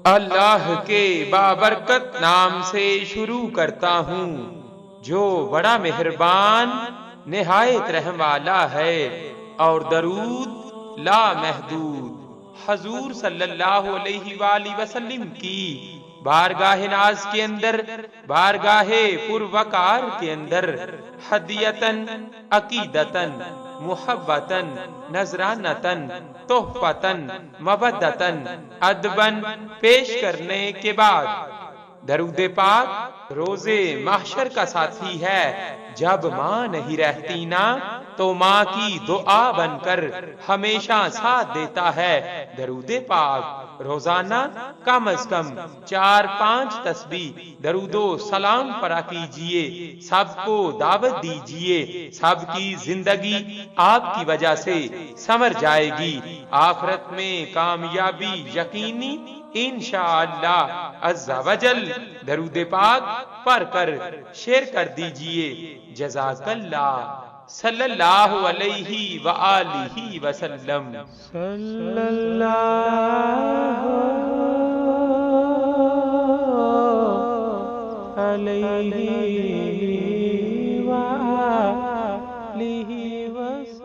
اللہ کے بابرکت نام سے شروع کرتا ہوں جو بڑا مہربان نہایت رحم والا ہے، اور درود لا محدود حضور صلی اللہ علیہ وآلہ وسلم کی بارگاہ ناز کے اندر، بارگاہ پروقار کے اندر ہدیتن، عقیدتن، محبتن، نذرانتن، تحفتن، مودتن، ادبن پیش کرنے کے بعد درود پاک روز محشر کا ساتھی ہے۔ جب ماں نہیں رہتی نا تو ماں کی دعا بن کر ہمیشہ ساتھ دیتا ہے۔ درود پاک روزانہ کم از کم 4-5 تسبیح درود و سلام پڑھا کیجئے، سب کو دعوت دیجئے، سب کی زندگی آپ کی وجہ سے سنور جائے گی، آخرت میں کامیابی یقینی انشاءاللہ عز و جل۔ درود پاک پڑھ کر شیئر کر دیجئے۔ جزاک اللہ صلی اللہ علیہ وآلہ وسلم۔ صلی اللہ علیہ وآلہ وسلم۔